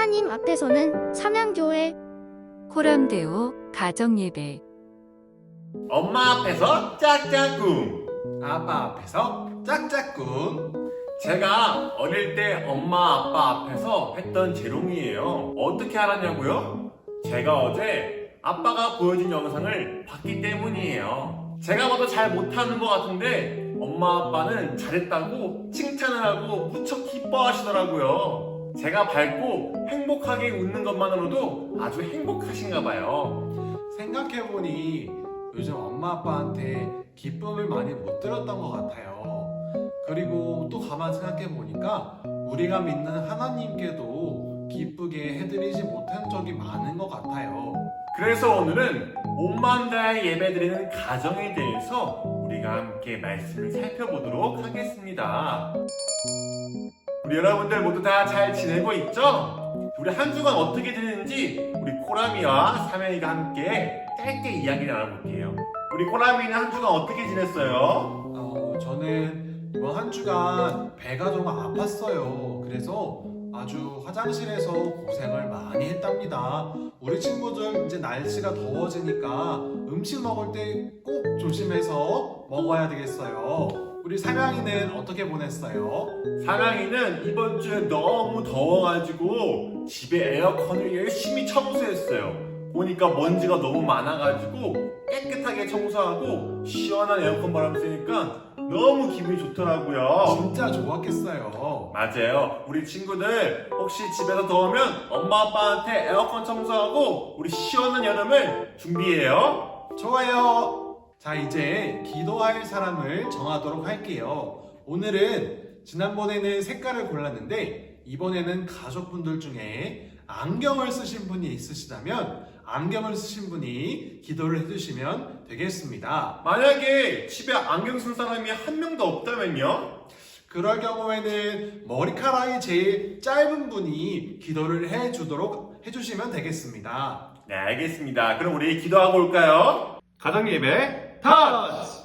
하나님 앞에서는 삼양교회 코람데오 가정예배. 엄마 앞에서 짝짝꿍. 아빠 앞에서 짝짝꿍. 제가 어릴 때 엄마 아빠 앞에서 했던 재롱이에요. 어떻게 알았냐고요? 제가 어제 아빠가 보여준 영상을 봤기 때문이에요. 제가 봐도 잘 못하는 것 같은데 엄마 아빠는 잘했다고 칭찬을 하고 무척 기뻐하시더라고요. 제가 밝고 행복하게 웃는 것만으로도 아주 행복하신가 봐요. 생각해보니 요즘 엄마 아빠한테 기쁨을 많이 못 들었던 것 같아요. 그리고 또 가만 생각해보니까 우리가 믿는 하나님께도 기쁘게 해드리지 못한 적이 많은 것 같아요. 그래서 오늘은 온만다의 예배드리는 가정에 대해서 우리가 함께 말씀을 살펴보도록 하겠습니다. 우리 여러분들 모두 다 잘 지내고 있죠? 우리 한 주간 어떻게 지냈는지 우리 코라미와 사명이가 함께 짧게 이야기 나눠볼게요. 우리 코라미는 한 주간 어떻게 지냈어요? 저는 이번 한 주간 배가 좀 아팠어요. 그래서 아주 화장실에서 고생을 많이 했답니다. 우리 친구들 이제 날씨가 더워지니까 음식 먹을 때 꼭 조심해서 먹어야 되겠어요. 우리 사명이는 어떻게 보냈어요? 사명이는 이번 주에 너무 더워가지고 집에 에어컨을 열심히 청소했어요. 보니까 먼지가 너무 많아가지고 깨끗하게 청소하고 시원한 에어컨 바람 쐬니까 너무 기분이 좋더라고요. 진짜 좋았겠어요. 맞아요. 우리 친구들 혹시 집에서 더우면 엄마 아빠한테 에어컨 청소하고 우리 시원한 여름을 준비해요. 좋아요. 자, 이제 기도할 사람을 정하도록 할게요. 오늘은 지난번에는 색깔을 골랐는데 이번에는 가족분들 중에 안경을 쓰신 분이 있으시다면 안경을 쓰신 분이 기도를 해주시면 되겠습니다. 만약에 집에 안경 쓴 사람이 한 명도 없다면요? 그럴 경우에는 머리카락이 제일 짧은 분이 기도를 해주시면 되겠습니다. 네, 알겠습니다. 그럼 우리 기도하고 올까요? 가정 예배 터치!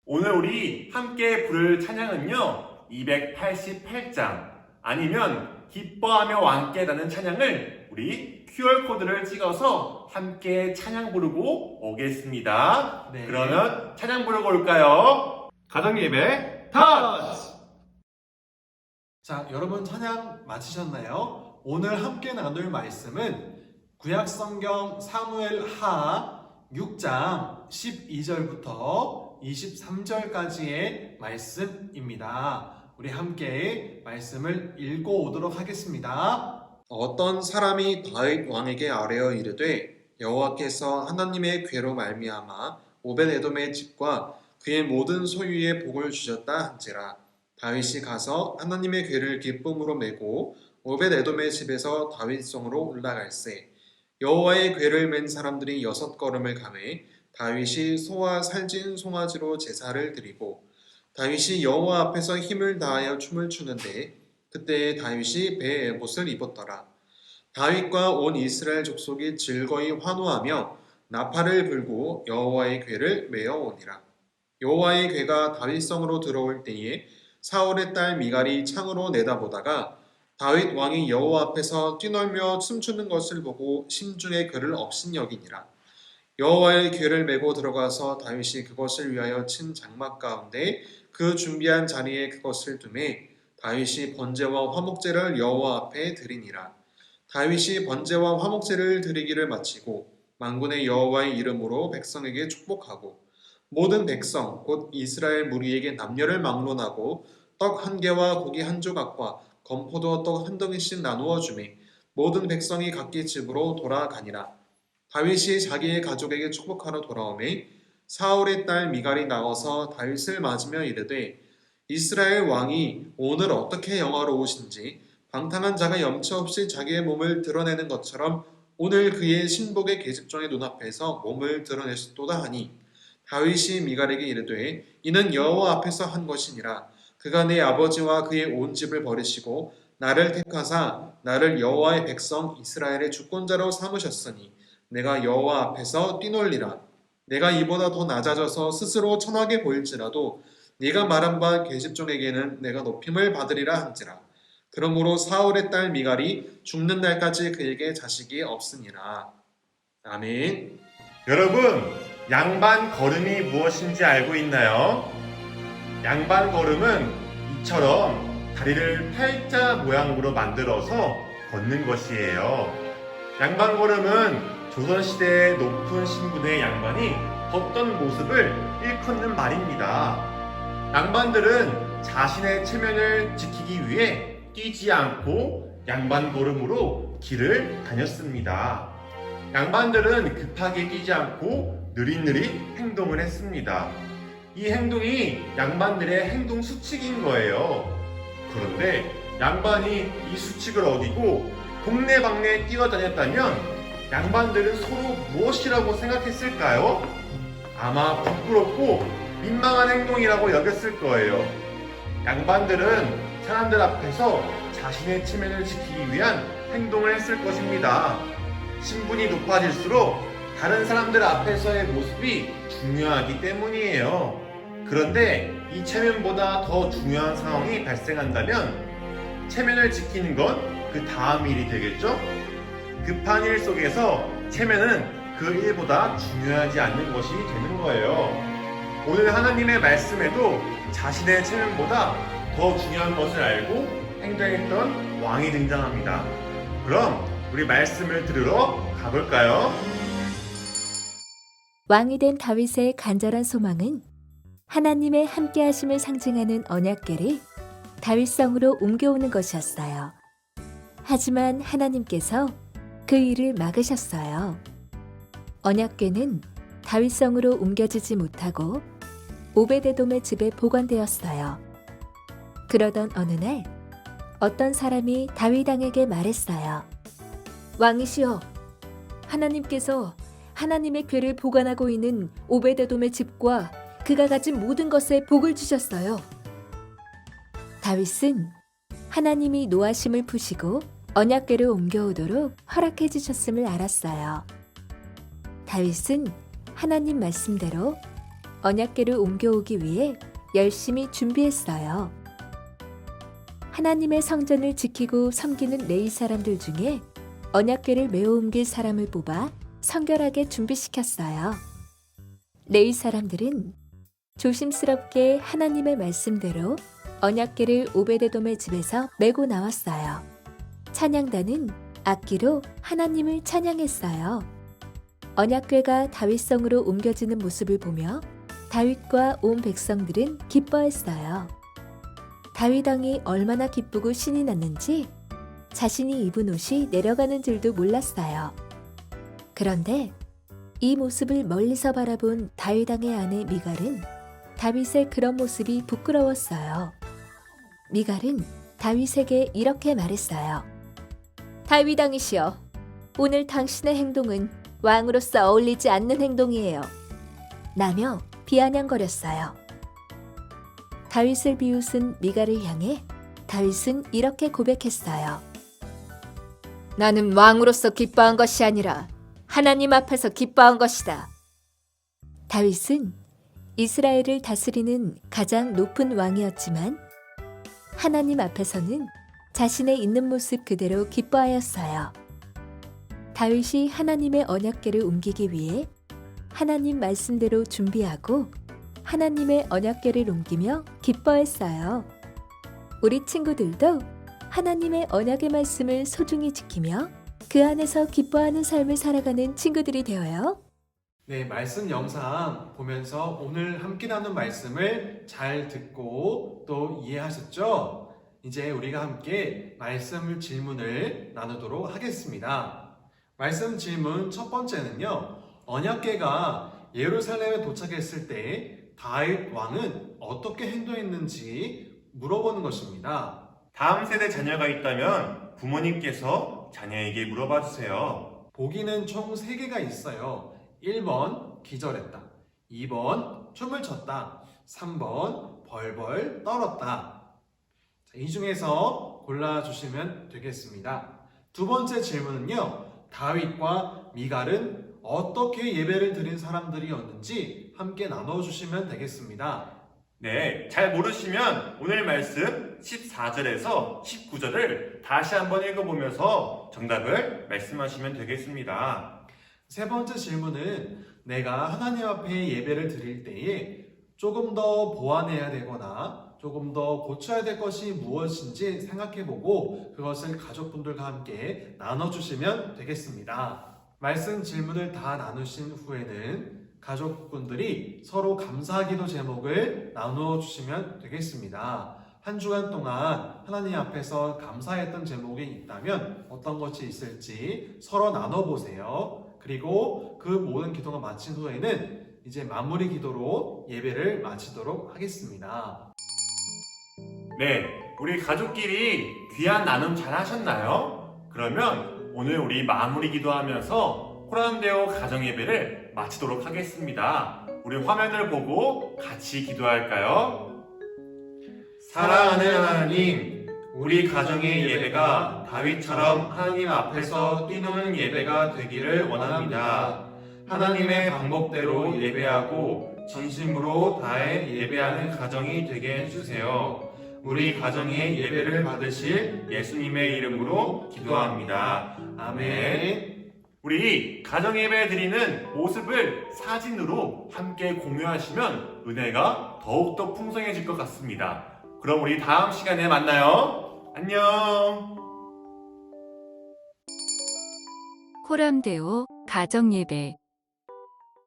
오늘 우리 함께 부를 찬양은요 288장 아니면 기뻐하며 왕께라는 찬양을 우리 QR코드를 찍어서 함께 찬양 부르고 오겠습니다. 네. 그러면 찬양 부르고 올까요? 가정 예배 터치! 자, 여러분 찬양 마치셨나요? 오늘 함께 나눌 말씀은 구약성경 사무엘 하 6장 12절부터 23절까지의 말씀입니다. 우리 함께 말씀을 읽어오도록 하겠습니다. 어떤 사람이 다윗 왕에게 아뢰어 이르되 여호와께서 하나님의 괴로 말미암아 오벳에돔의 집과 그의 모든 소유에 복을 주셨다 한지라. 다윗이 가서 하나님의 괴를 기쁨으로 메고 오벳에돔의 집에서 다윗성으로 올라갈새. 여호와의 궤를 맨 사람들이 6걸음을 가매 다윗이 소와 살진 송아지로 제사를 드리고 다윗이 여호와 앞에서 힘을 다하여 춤을 추는데 그때 다윗이 배에 에봇을 입었더라. 다윗과 온 이스라엘 족속이 즐거이 환호하며 나팔을 불고 여호와의 궤를 메어 오니라. 여호와의 궤가 다윗성으로 들어올 때에 사울의 딸 미갈이 창으로 내다보다가 다윗 왕이 여호와 앞에서 뛰놀며 춤추는 것을 보고 심중에 그를 업신여기니라. 여호와의 궤를 메고 들어가서 다윗이 그것을 위하여 친 장막 가운데 그 준비한 자리에 그것을 두매 다윗이 번제와 화목제를 여호와 앞에 드리니라. 다윗이 번제와 화목제를 드리기를 마치고 만군의 여호와의 이름으로 백성에게 축복하고 모든 백성 곧 이스라엘 무리에게 남녀를 막론하고 떡 한 개와 고기 한 조각과 건포도 떡 한 덩이씩 나누어 주매 모든 백성이 각기 집으로 돌아가니라. 다윗이 자기의 가족에게 축복하러 돌아오매 사울의 딸 미갈이 나와서 다윗을 맞으며 이르되 이스라엘 왕이 오늘 어떻게 영화로우신지 방탕한 자가 염치 없이 자기의 몸을 드러내는 것처럼 오늘 그의 신복의 계집종의 눈앞에서 몸을 드러내셨도다 하니 다윗이 미갈에게 이르되 이는 여호와 앞에서 한 것이니라. 그가 내 아버지와 그의 온 집을 버리시고 나를 택하사 나를 여호와의 백성 이스라엘의 주권자로 삼으셨으니 내가 여호와 앞에서 뛰놀리라. 내가 이보다 더 낮아져서 스스로 천하게 보일지라도 네가 말한 바 계집종에게는 내가 높임을 받으리라 한지라. 그러므로 사울의 딸 미갈이 죽는 날까지 그에게 자식이 없으니라. 아멘. 여러분, 양반 걸음이 무엇인지 알고 있나요? 양반 걸음은 이처럼 다리를 팔자 모양으로 만들어서 걷는 것이에요. 양반 걸음은 조선시대의 높은 신분의 양반이 걷던 모습을 일컫는 말입니다. 양반들은 자신의 체면을 지키기 위해 뛰지 않고 양반 걸음으로 길을 다녔습니다. 양반들은 급하게 뛰지 않고 느릿느릿 행동을 했습니다. 이 행동이 양반들의 행동 수칙인 거예요. 그런데 양반이 이 수칙을 어기고 동네방네 뛰어다녔다면 양반들은 서로 무엇이라고 생각했을까요? 아마 부끄럽고 민망한 행동이라고 여겼을 거예요. 양반들은 사람들 앞에서 자신의 체면을 지키기 위한 행동을 했을 것입니다. 신분이 높아질수록 다른 사람들 앞에서의 모습이 중요하기 때문이에요. 그런데 이 체면보다 더 중요한 상황이 발생한다면 체면을 지키는 건 그 다음 일이 되겠죠? 급한 일 속에서 체면은 그 일보다 중요하지 않는 것이 되는 거예요. 오늘 하나님의 말씀에도 자신의 체면보다 더 중요한 것을 알고 행동했던 왕이 등장합니다. 그럼 우리 말씀을 들으러 가볼까요? 왕이 된 다윗의 간절한 소망은 하나님의 함께하심을 상징하는 언약궤를 다윗성으로 옮겨오는 것이었어요. 하지만 하나님께서 그 일을 막으셨어요. 언약궤는 다윗성으로 옮겨지지 못하고 오베데돔의 집에 보관되었어요. 그러던 어느 날 어떤 사람이 다윗 왕에게 말했어요. 왕이시여, 하나님께서 하나님의 궤를 보관하고 있는 오베데돔의 집과 그가 가진 모든 것에 복을 주셨어요. 다윗은 하나님이 노하심을 푸시고 언약궤를 옮겨오도록 허락해 주셨음을 알았어요. 다윗은 하나님 말씀대로 언약궤를 옮겨오기 위해 열심히 준비했어요. 하나님의 성전을 지키고 섬기는 레위 사람들 중에 언약궤를 메어 옮길 사람을 뽑아 성결하게 준비시켰어요. 레위 사람들은 조심스럽게 하나님의 말씀대로 언약궤를 오베데돔의 집에서 메고 나왔어요. 찬양단은 악기로 하나님을 찬양했어요. 언약궤가 다윗성으로 옮겨지는 모습을 보며 다윗과 온 백성들은 기뻐했어요. 다윗 왕이 얼마나 기쁘고 신이 났는지 자신이 입은 옷이 내려가는 줄도 몰랐어요. 그런데 이 모습을 멀리서 바라본 다윗 왕의 아내 미갈은 다윗의 그런 모습이 부끄러웠어요. 미갈은 다윗에게 이렇게 말했어요. 다윗 왕이시여, 오늘 당신의 행동은 왕으로서 어울리지 않는 행동이에요. 라며 비아냥거렸어요. 다윗을 비웃은 미갈을 향해 다윗은 이렇게 고백했어요. 나는 왕으로서 기뻐한 것이 아니라 하나님 앞에서 기뻐한 것이다. 다윗은 이스라엘을 다스리는 가장 높은 왕이었지만 하나님 앞에서는 자신의 있는 모습 그대로 기뻐하였어요. 다윗이 하나님의 언약궤를 옮기기 위해 하나님 말씀대로 준비하고 하나님의 언약궤를 옮기며 기뻐했어요. 우리 친구들도 하나님의 언약의 말씀을 소중히 지키며 그 안에서 기뻐하는 삶을 살아가는 친구들이 되어요. 네, 말씀 영상 보면서 오늘 함께 나눈 말씀을 잘 듣고 또 이해하셨죠? 이제 우리가 함께 말씀 질문을 나누도록 하겠습니다. 말씀 질문 첫 번째는요. 언약궤가 예루살렘에 도착했을 때 다윗 왕은 어떻게 행동했는지 물어보는 것입니다. 다음 세대 자녀가 있다면 부모님께서 자녀에게 물어봐 주세요. 보기는 총 3개가 있어요. 1번 기절했다, 2번 춤을 췄다, 3번 벌벌 떨었다. 이 중에서 골라주시면 되겠습니다. 두 번째 질문은요. 다윗과 미갈은 어떻게 예배를 드린 사람들이었는지 함께 나눠주시면 되겠습니다. 네, 잘 모르시면 오늘 말씀 14절에서 19절을 다시 한번 읽어보면서 정답을 말씀하시면 되겠습니다. 세 번째 질문은 내가 하나님 앞에 예배를 드릴 때에 조금 더 보완해야 되거나 조금 더 고쳐야 될 것이 무엇인지 생각해보고 그것을 가족분들과 함께 나눠주시면 되겠습니다. 말씀 질문을 다 나누신 후에는 가족분들이 서로 감사기도 제목을 나누어 주시면 되겠습니다. 한 주간 동안 하나님 앞에서 감사했던 제목이 있다면 어떤 것이 있을지 서로 나눠보세요. 그리고 그 모든 기도가 마친 후에는 이제 마무리 기도로 예배를 마치도록 하겠습니다. 네, 우리 가족끼리 귀한 나눔 잘 하셨나요? 그러면 오늘 우리 마무리 기도하면서 코람데오 가정예배를 마치도록 하겠습니다. 우리 화면을 보고 같이 기도할까요? 사랑하는 하나님, 우리 가정의 예배가 다윗처럼 하나님 앞에서 뛰노는 예배가 되기를 원합니다. 하나님의 방법대로 예배하고 진심으로 다해 예배하는 가정이 되게 해주세요. 우리 가정의 예배를 받으실 예수님의 이름으로 기도합니다. 아멘. 우리 가정예배 드리는 모습을 사진으로 함께 공유하시면 은혜가 더욱더 풍성해질 것 같습니다. 그럼 우리 다음 시간에 만나요. 안녕. 코람데오 가정예배